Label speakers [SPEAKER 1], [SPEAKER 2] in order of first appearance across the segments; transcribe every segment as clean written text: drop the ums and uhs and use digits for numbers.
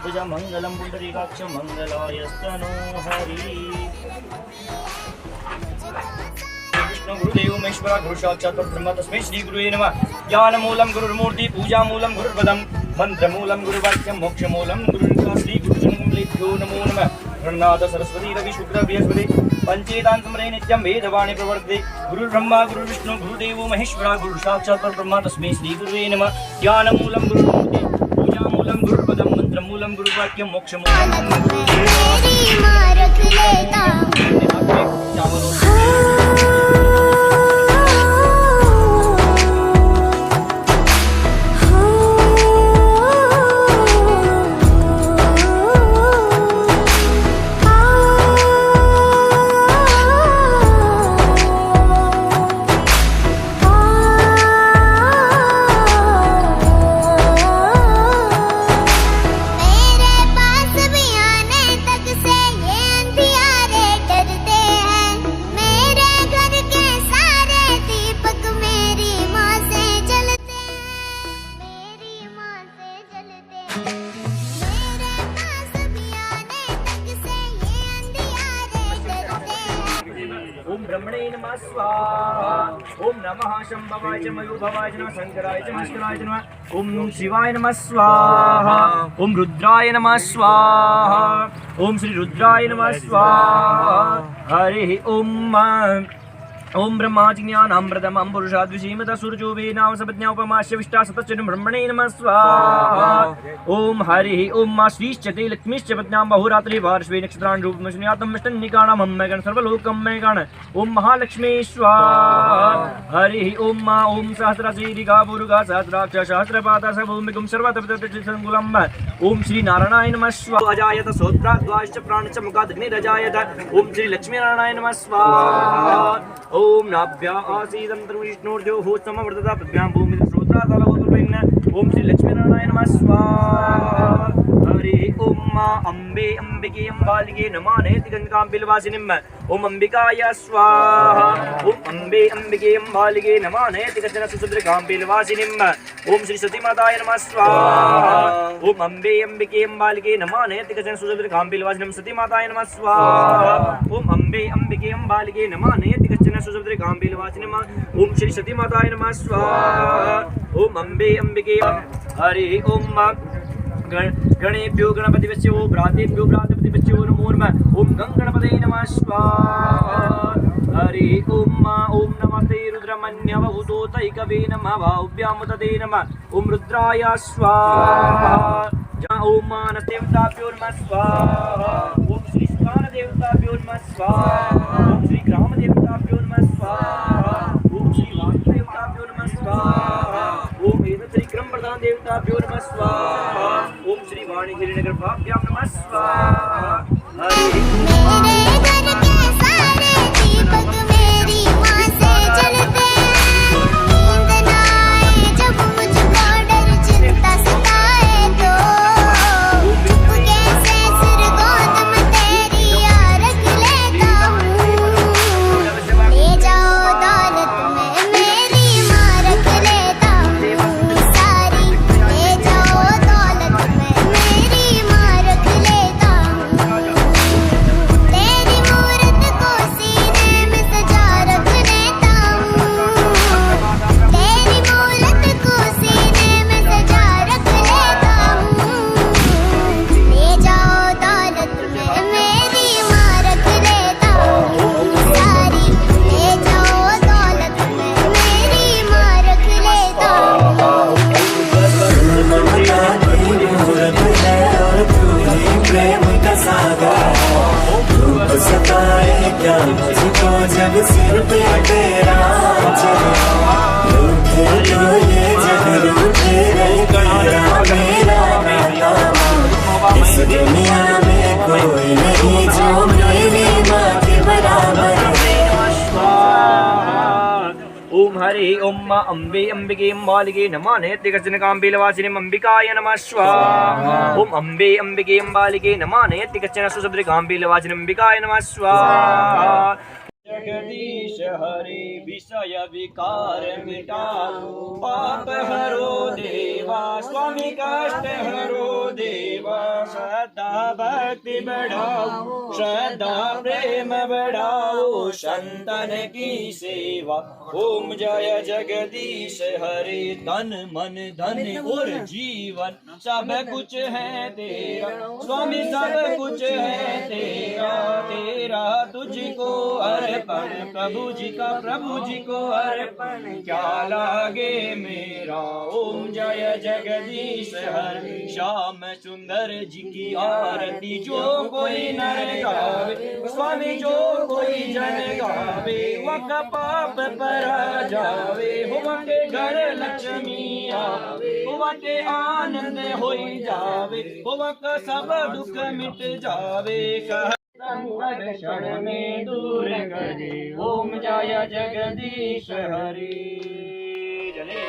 [SPEAKER 1] चतुर्भुज मंगलम पुंडरीकाक्ष मंगलायस्तनो हरि। विष्णु गुरुदेव महेश्वरा गुरु साक्षात् परब्रह्म तस्मै श्री गुरुवे नमः। ज्ञानमूलं गुरुर्मूर्ति पूजामूलं गुरुर्पदं मंत्रमूलं गुरुवाक्यं मोक्षमूलं गुरुर्निष्ठा श्री गुरुजनमूलेभ्यो नमो नमः। गणनाथ सरस्वती रवि शुक्र बृहस्पति पंचेतांतमरे नित्यं वेदवाणी प्रवर्तते। गुरुर्ब्रह्मा गुरुर्विष्णु गुरुदेवो महेश्वरा गुरु साक्षात् परब्रह्म तस्मै श्री गुरुवे नमः। ज्ञानमूलं गुरुर्मूर्ति पूजामूलं गुरुर्पदं मंत्रमूलं गुरुवाक्यं मोक्षमूलं ब्रह्मणे नमः स्वाहा। ओम नमः शंभवाय च मयूभवाय च नमः शंकराय च मस्कराय च नमः। ओम शिवाय नमः स्वाहा। ओम रुद्राय नमः स्वाहा। ओम श्री रुद्राय नमः स्वाहा। हरि ओम। ओम ब्रह्माज्ञानामृतमं पुरुषाद्विषीमतः सूर्योवेनाम सपज्ञा उपमास्य विष्टा सतच्चनु ब्रह्मणे नमः स्वाहा। ओम हरि ओम श्रीश्चते लक्ष्मीश्च पत्न्यां बहुरात्रि पार्श्वे नक्षत्रान् रूपमश्नुयातं मिष्टन्निकाणां हम्मगण सर्वलोकं मयगण। ओम महालक्ष्मी स्वाहा। हरि ओम ओम सहस्रशीरिका पुरुगा सहस्राक्ष सहस्रपादा सभूमिकुं सर्वतपततिसंकुलं। ओम श्री नारायणाय नमः स्वाहा। अजायत सोत्राद्वाश्च प्राणश्च मुखादग्निरजायत। ओम श्री लक्ष्मीनारायणाय नमः स्वाहा। ओम नाभ्या आसीदंतर विष्णुर्जो हो समवर्तता पद्भ्यां भूमि श्रोत्रातलवतुर्विन्न। ओम श्री लक्ष्मीनारायण नमः स्वाहा। हरि ओम अम्बे अंबिके अम्बालिके नमः नैतिकंकां बिलवासिनीम्। ओम अंबिकाय स्वाहा। ओम अम्बे अंबिके अम्बालिके नमः नैतिकजन सुसुद्रकां बिलवासिनीम्। ओम श्री सतीमाताय नमः स्वाहा। ओम अम्बे अंबिके अम्बालिके नमः नैतिकजन सुसुद्रकां बिलवासिनीम्। सतीमाताय नमः स्वाहा। ओम अम्बे अंबिके अम्बालिके नमः नैतिकजन सुसुद्रकां बिलवासिनीम्। ओम श्री सतीमाताय नमः स्वाहा। ओम अम्बे अंबिके। हरि ओम गणेभ्यो गणपतिभ्यो भ्रातेभ्यो भ्रातृपतिभ्यो नमो नमः। ओम गं गणपतये नमः स्वाहा। हरि ओम ओम नमस्ते रुद्रमन्यवभूतोतैकवे नमः भाव्यामुदते नमः। ओम रुद्राय स्वाहा। ओम मानसदेवताभ्यो नमः स्वाहा। ओम श्री स्थानदेवताभ्यो नमः स्वाहा। ओम श्री ग्रामदेवताभ्यो नमः स्वाहा। ओम श्री वास्तुदेवताभ्यो नमः स्वाहा। ओम एतत्श्री क्रमप्रधान देवताभ्यो नमः स्वाहा। ओम श्री वाणी हिरण्यगर भाभ्यां नमः स्वाहा। जब सिर पे तेरा लूटे जो ये जग लूटे तेरा मेरा बेटा। इस दुनिया में कोई नहीं जो मेरी माँ के बराबर है। ओम हरि ओम अम्बे अंबिके अम्बालिके नमः नैतिकजनकां बिलवासिनीम्। अंबिकाय नमः स्वाहा। ओम अम्बे अंबिके अम्बालिके नमः नैतिकजन सुसुभद्रकां बिलवासिनीम्। अंबिकाय नमः स्वाहा। जगदीश हरे विषय विकार मिटाओ पाप हरो देवा स्वामी कष्ट हरो देवा श्रद्धा भक्ति बढ़ाओ श्रद्धा प्रेम बढ़ाओ संतन की सेवा ओम जय जगदीश हरे तन मन धन और जीवन सब कुछ है तेरा स्वामी सब कुछ है तेरा तेरा तुझको अर्पण प्रभु जी को अर्पण क्या लागे मेरा ओम जय जगदीश हरे श्याम सुंदर जी की आरती जो कोई नर गावे स्वामी जो कोई जन गावे वह पाप पर जावे हुआ के घर लक्ष्मी आवे हुआ के आनंद हो जावे हुआ का सब दुख मिट जावे क्षण में दूर करे ओम जय जगदीश हरि जले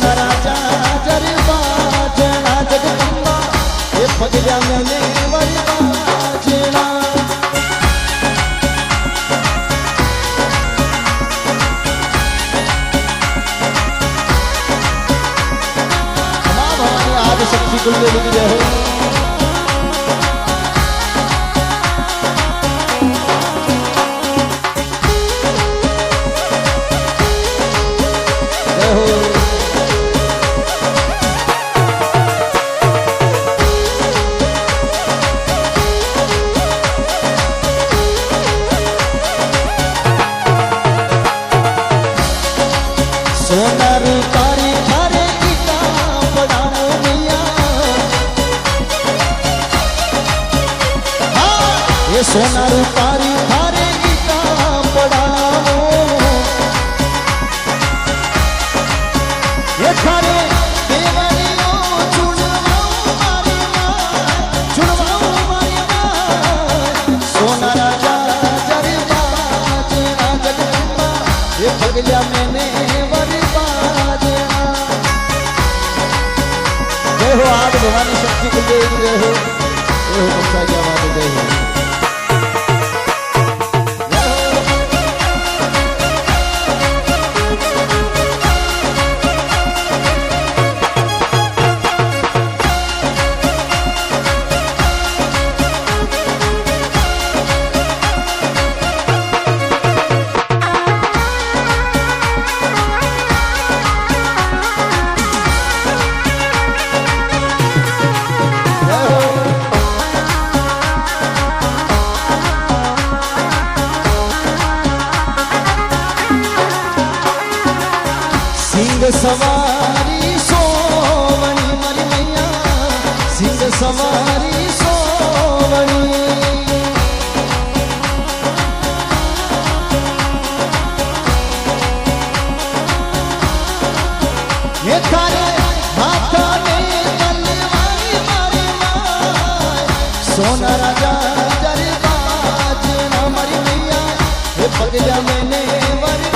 [SPEAKER 2] सोना राजा जर बाजना जगदंबा ये पगल्या मैंने वरी बाजना आज शक्ति कुल लिख रहे सोना रूपारी थारे गीता पढ़ाओ मिया ये सोना रूपारी थारे गीता पढ़ाओ ये थारे देवरियो चुनवाओ मारी माँ सोना राजा जरबा जना जगदंबा ये पगलिया मैंने हो आज भवानी शक्ति को देख रहे हो ये हो बच्चा क्या बात है हो सिंह सवारी सोवणी मरी मैया सिंह सवारी सोवणी ये थारे माथा में तलवारी मारी माय सोना राजा जरबा जना मरी मैया ये पगलिया मैंने वरी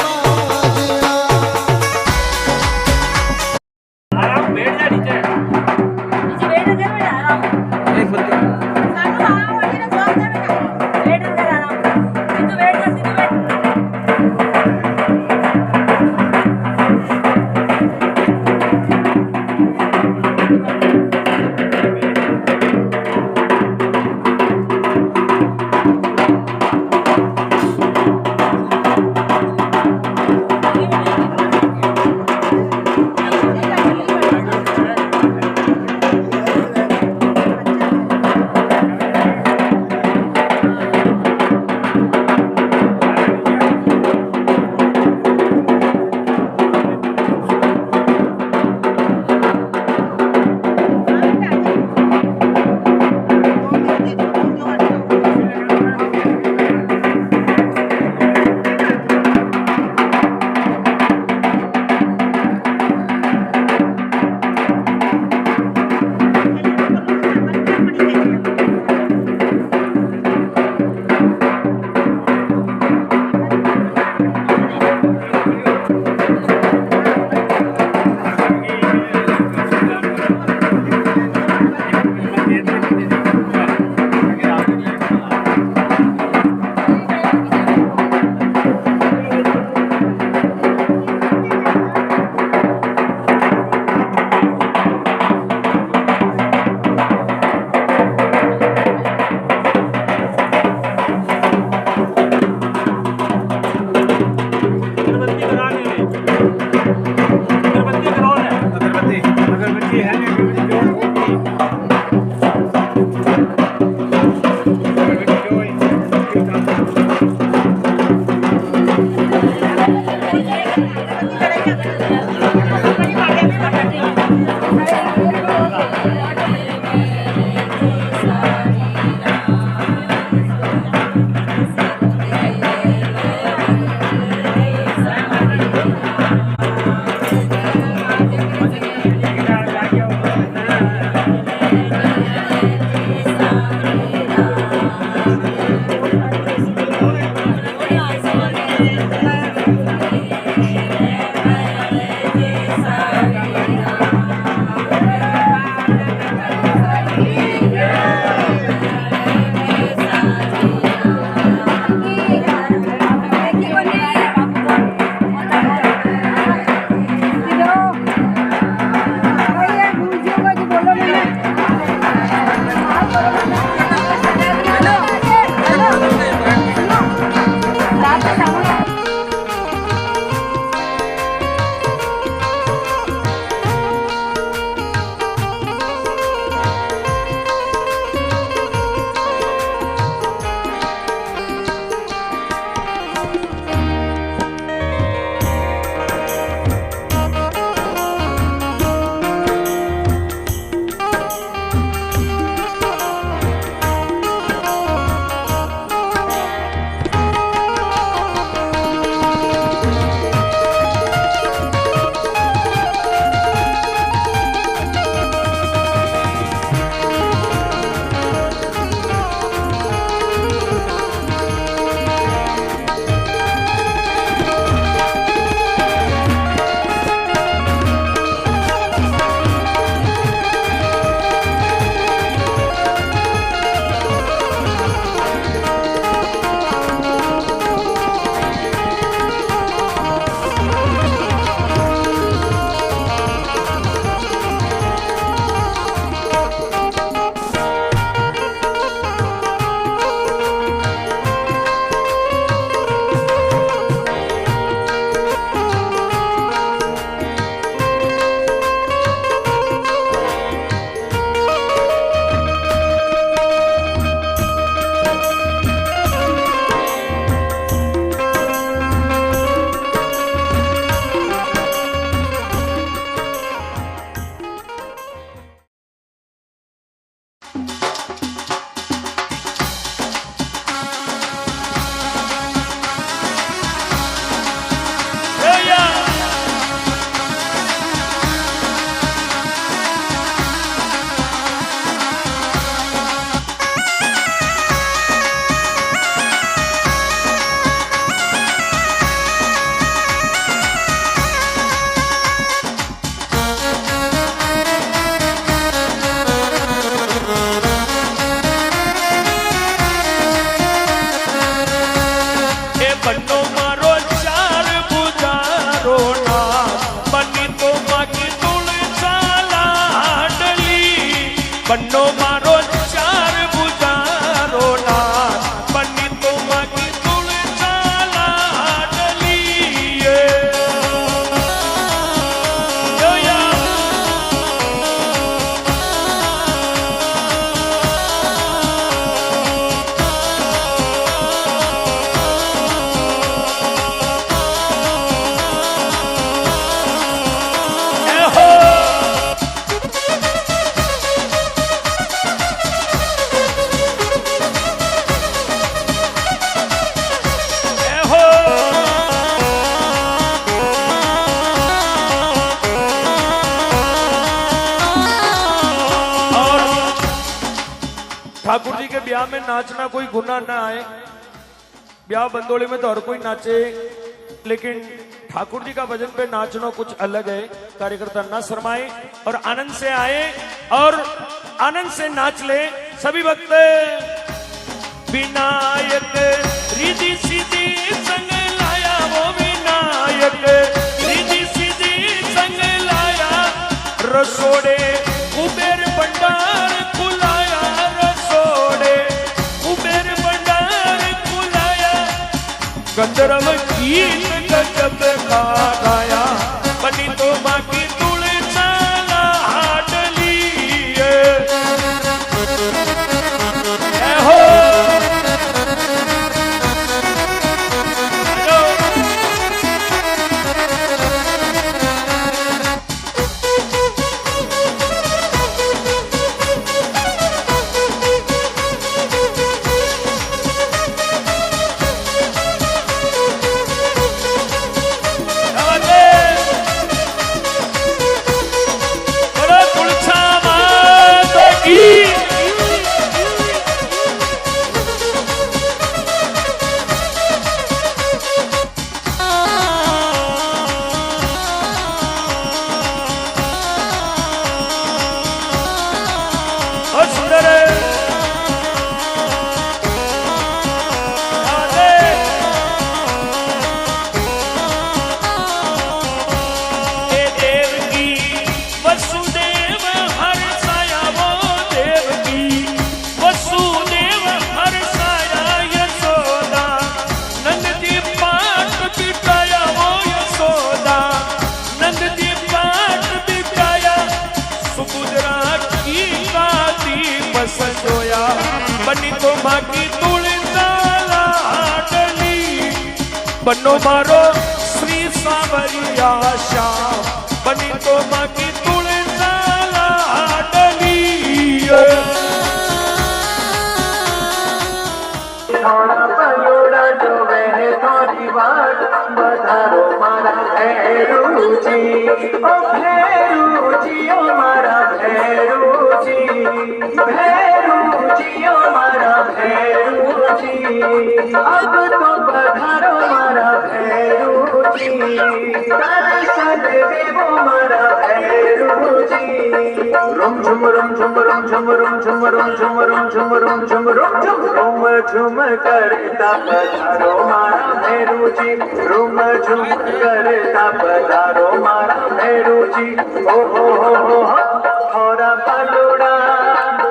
[SPEAKER 3] बन्नो मारो चार बुजारो नाथ बनी तो मागी तुल चाला डलिए ठाकुर जी के ब्याह में नाचना कोई गुनाह ना आए। ब्याह बंदोली में तो हर कोई नाचे, लेकिन ठाकुर जी का भजन पे नाचना कुछ अलग है। कार्यकर्ता ना शर्माए और आनंद से आए और आनंद से नाच ले सभी भक्त। विनायक रिधि सीधी संग लाया वो विनायक रिधि सीधी संग लाया रसोड़े कुबेर भंडार खुलाया रसोड़े कुबेर भंडार खुलाया गंधर्व गीत गजब का गाया बनी तो माँ की तुल चाला डलिए हो बनी तो माँ की तुल चाला डली बनो मारो श्री सावरिया श्याम बनी तो माँ की तुल चाला डली
[SPEAKER 4] थोड़ा पलोड़ा जो वह थोड़ी बात बधारो मारा भैरू जी ओ भैरू जी ओ मारा भैरू जी ओ मारा भैरू जी अब तो बधारो मारा भैरू जी दर्शन देवो मारा भैरू जी रुम झुम रुम झुम रुम झुम रुम झुम रुम झुम रुम झुम रुम झुम रुम झुम रुम झुम करता पधारो मारा भैरू जी रुम झुम करता पधारो मारा भैरू जी ओ हो थोड़ा पलोड़ा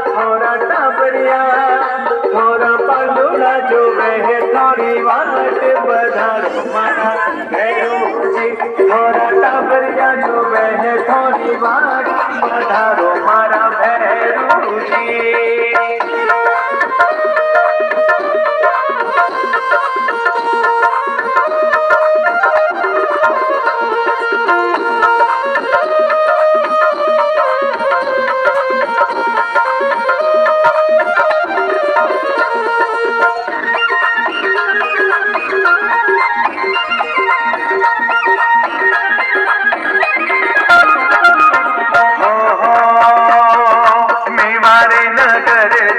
[SPEAKER 4] थोड़ा टाबरिया थोड़ा पलोड़ा जो वह थोड़ी वाट पधारो मारा भैरू जी थोड़ा टाबरिया जो वह थोड़ी वाट पधारो मारा भैरू जी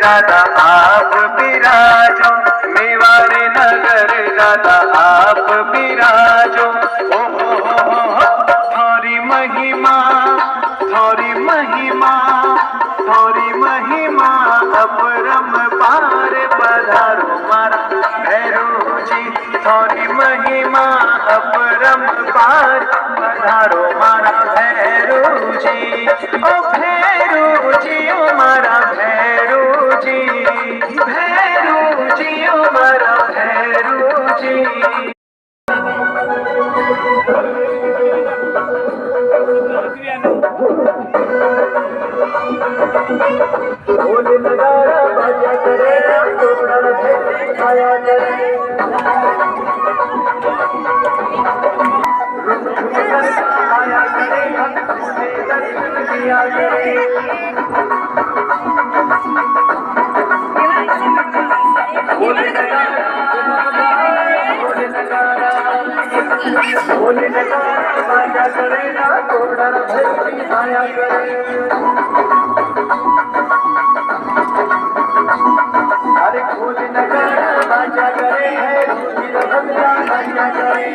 [SPEAKER 4] दादा आप विराजो मेवारे नगर दादा आप विराजो थोड़ी महिमा थोड़ी महिमा थोड़ी महिमा अपरम पार पधारो मारा भैरू जी थोड़ी महिमा अपरम पार पधारो मारा भैरू जी ओ भैरू जी ओ मारा ढोल नगाड़ा बाजा करे टोड़ा भेदी आया करे रुक रुक करता आया करे हम तुझे दर्शन दिया करे ढोल नगाड़ा बाजा करे ना टोड़ा भेदी आया करे अरे ढोल नगाड़ा बाजा करे है रुचि रंगा बाजा करे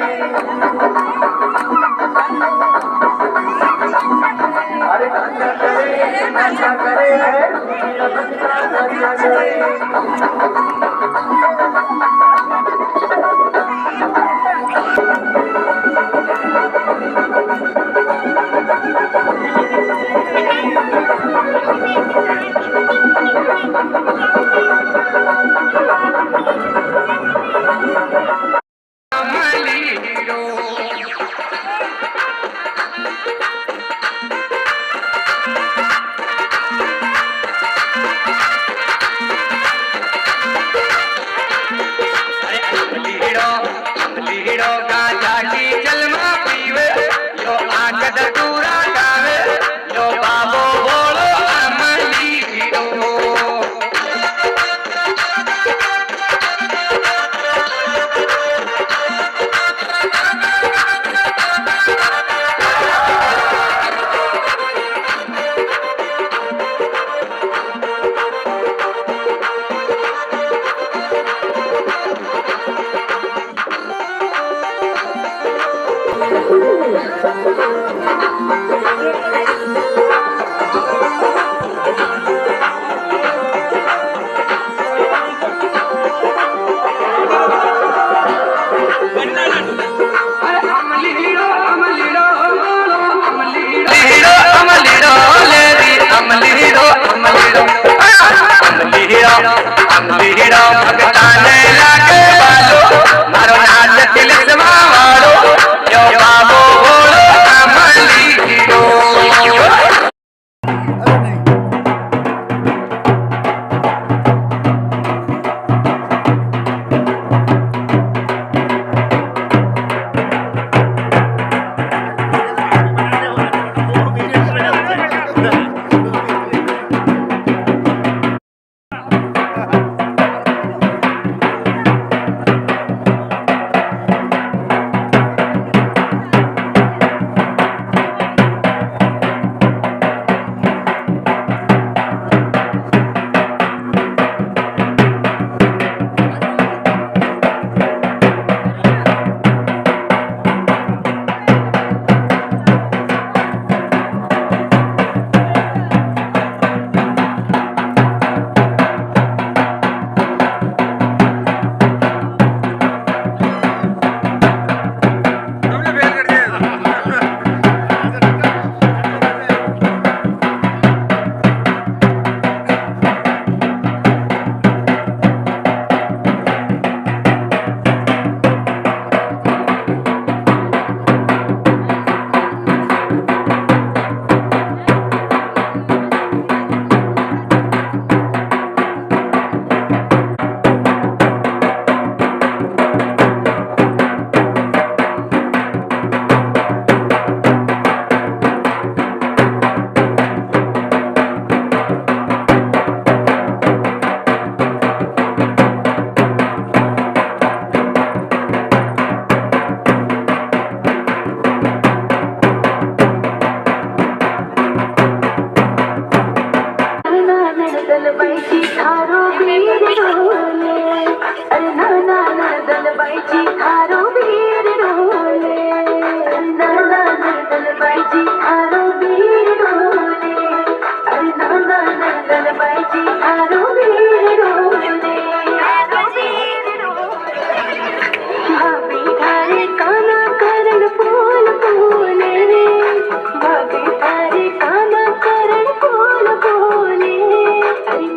[SPEAKER 4] अरे बाजा करे है रुचि रंगा बाजा करे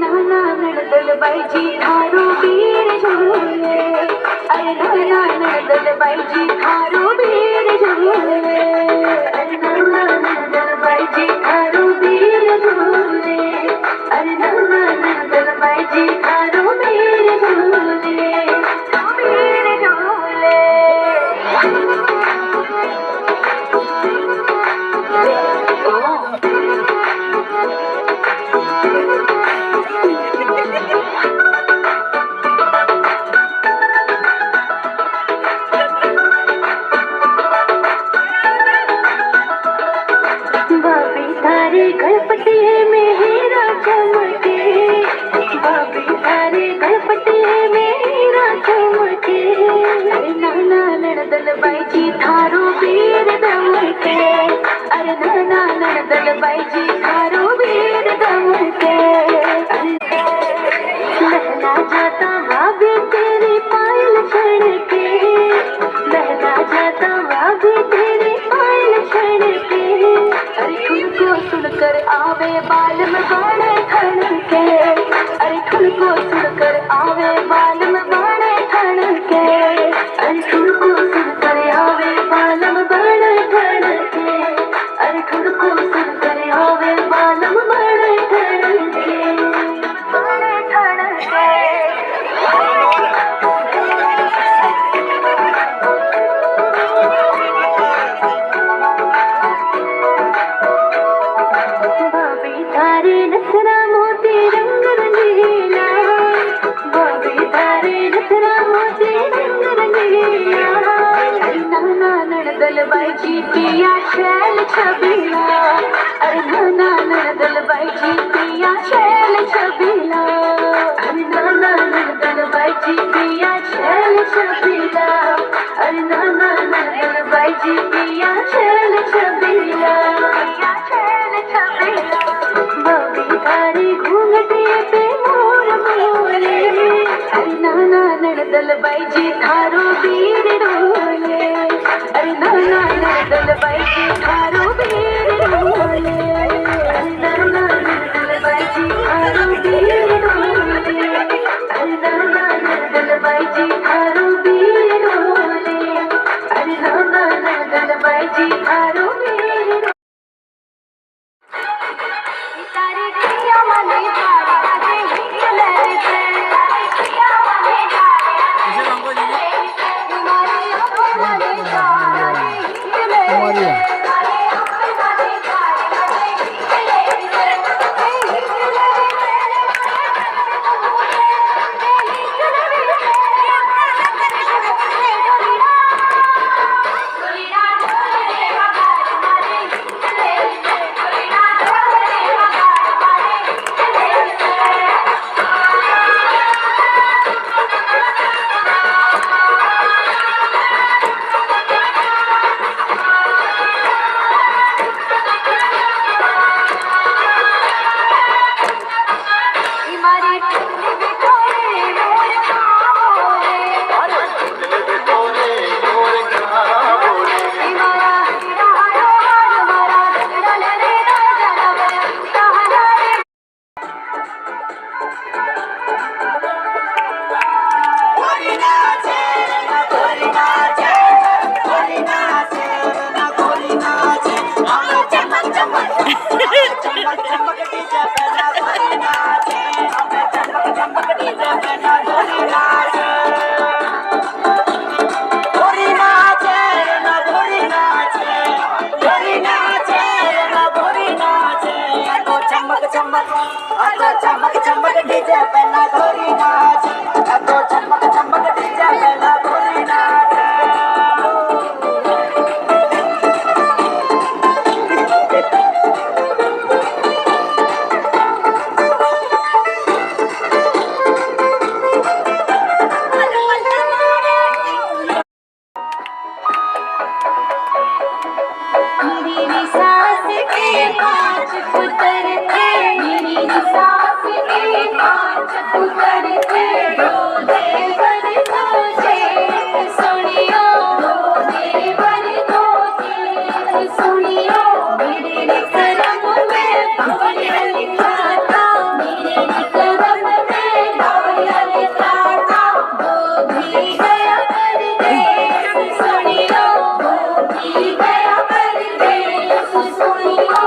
[SPEAKER 5] Na na गणपतिये में हीरा चमके, भाभी थारे गणपतिये में हीरा चमके। अरे नाना नणदल बाईजी थारो वीर दमके, अरे नाना नणदल बाईजी थारो वीर दमके। लहला जाता भाभी तेरी पायल छड़के, लहला जाता भाभी तेरी पायल छड़के। अरे ठुनको सुनकर आवे बाल में बाणे ठणके, अरे ठुनको सुनकर आवे बाल में बाणे ठणके। अरे ठुनको सुनकर आवे बाल में बाणे ठणके, अरे ठुनको सुनकर आवे बाल में बाणे ठणके, बाणे ठणके। भाभी थारे नथरा मोती रंग रंगीला, भाभी थारे नथरा मोती रंग रंगीला। अरे नाना नणदल बाईजी पिया शैल छबीला, अरे नाना नणदल बाईजी पिया शैल छबीला। अरे नाना नणदल बाईजी पिया शैल छबीला, अरे नाना नणदल बाईजी पिया शैल छबीला, पिया शैल छबीला। भाभी थारी घूंघटिए पे मोर मोरे, अरे नाना नणदल बाईजी थारो वीर डोले, अरे नाना नणदल बाईजी थारो वीर डोले, अरे नाना नणदल बाईजी थारो वीर डोले, अरे नाना नणदल बाईजी थारो वीर डोले, अरे नाना नणदल बाईजी थारो वीर डोले। तारी किया मने जारा दे हिले रे, तारी किया मने जारा तुम्हारी आंखों मने जारा दे हिले रे, तुम्हारी आंखों मने जारा दे हिले रे, हमारी टुल्ली बिटोरे मोर खाओरे, हमारा हीरा हारो हार हमारा गगन रे राजन रे सहारा रे।
[SPEAKER 4] चमक चमक डीजे पे ना गोरी नाच, तो चमक चमक डीजे पे ना गोरी नाच।
[SPEAKER 5] मेरी सास के 5 पुत्र थे, मेरी सास के 5 पुत्र थे, दो देवर दो जेठ सुनियो, दो देवर दो जेठ सुनियो। मेरे करम में बावलिया लिखा था, मेरे करम में बावलिया लिखा था। वो भी गया परदेस सुनियो, वो भी गया परदेस सुनियो।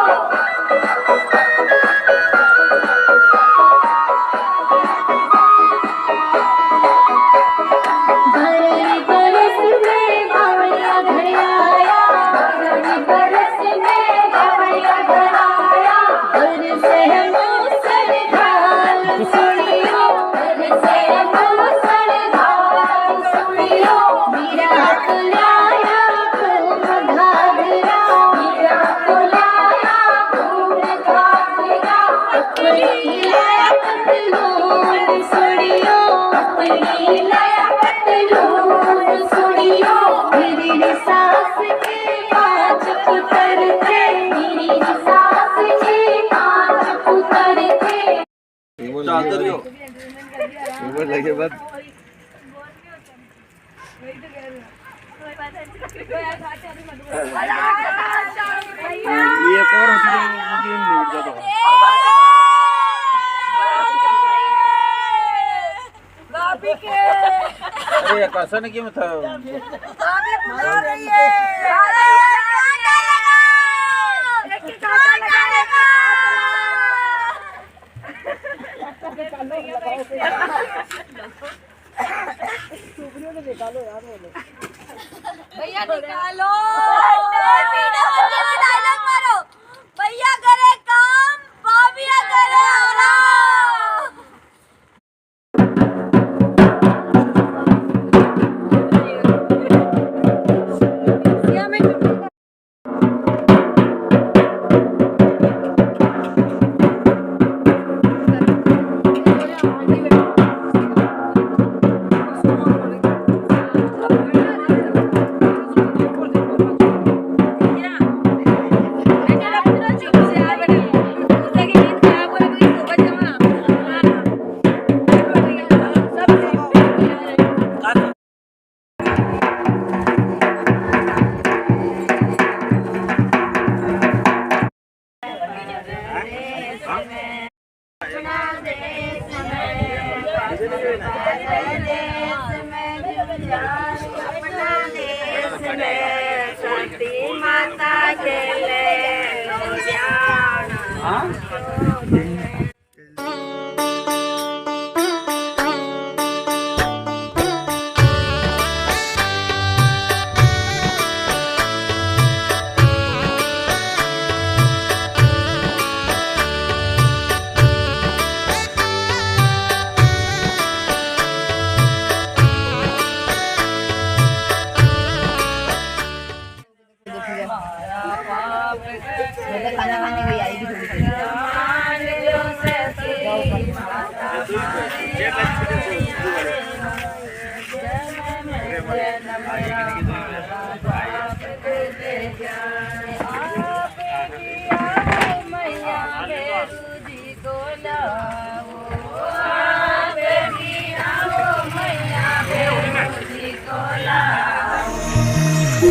[SPEAKER 5] अपनी लया पतलून सुनियो मेरी सास के 5 पुत्र थे मेरी सास के 5 पुत्र थे
[SPEAKER 2] लगे बाद
[SPEAKER 1] ये और होती है मुझे मिल जाता
[SPEAKER 2] अरे कैसा नहीं क्यों था
[SPEAKER 6] भैया निकालो डायलॉग मारो भैया करे काम भाभिया करे आराम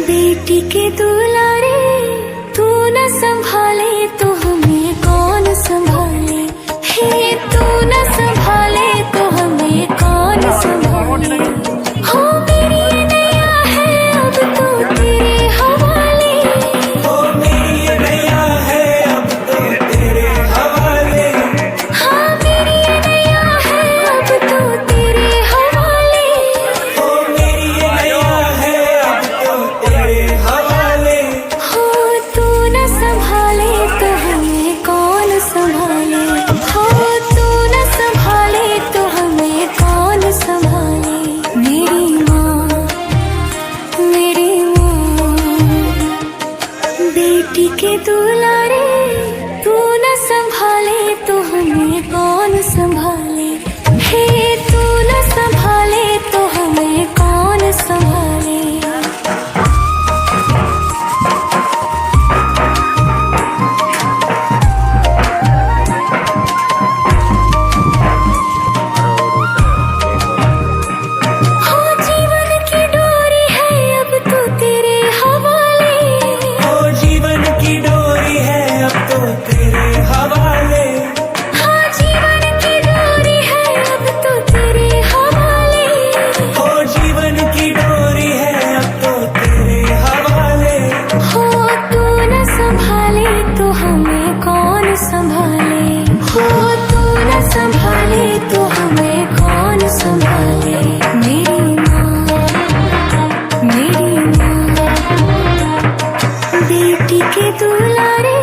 [SPEAKER 5] बेटी के दुलारे तू न संभाले तो हमें कौन संभाले हे तू न संभाले तो हमें कौन संभाले हो मेरी नैया है अब तो तेरे हवाले हो मेरी नैया है अब तो तेरे हवाले हाँ मेरी नैया है अब तो तेरे हवाले हो मेरी नैया है अब तो तेरे हवाले हो तू न संभाले तो हमें कौन संभाले हो तू न संभाले तो हमें कौन संभाले मेरी माँ बेटी के दुलारे तू न संभाले तो हमें कौन संभाले हे तू न संभाले तो हमें कौन संभाले हो जीवन की डोरी है अब तो तेरे हवाले हो जीवन की डोरी है अब तो तेरे हवाले हाँ जीवन की डोरी है अब तो तेरे हवाले हो जीवन की डोरी है अब तो तेरे हवाले हो तू न संभाले तो हमें कौन संभाले हो तू न संभाले तो हमें कौन संभाले मेरी माँ बेटी के दुलारे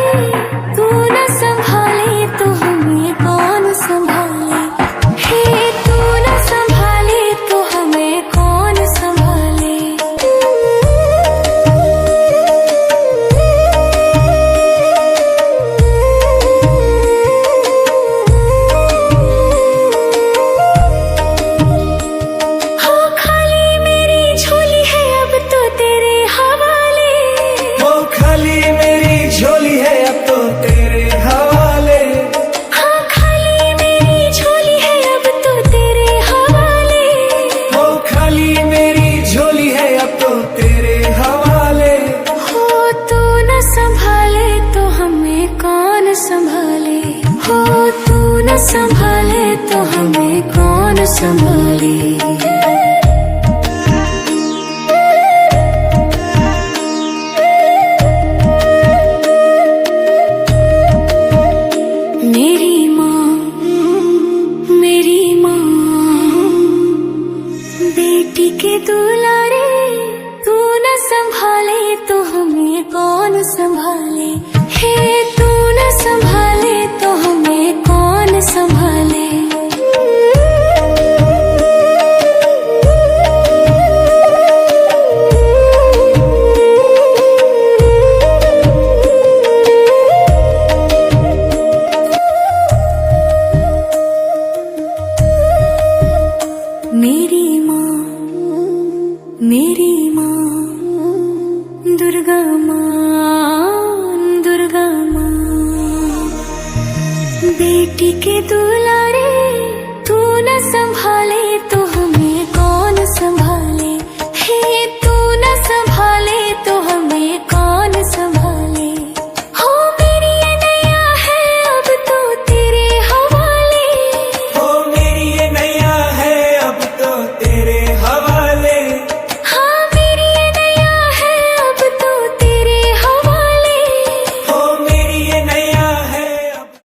[SPEAKER 5] तू न संभाले तो हमें कौन संभाले हे तू न संभाले तो हमें कौन संभाले संभाले तो हमें कौन संभाले। मेरी माँ बेटी के दुलारे, तू न संभाले तो हमें कौन संभाले। हे तू न संभाले तो हमें कौन संभाले। मेरी माँ दुर्गा माँ, दुर्गा माँ बेटी के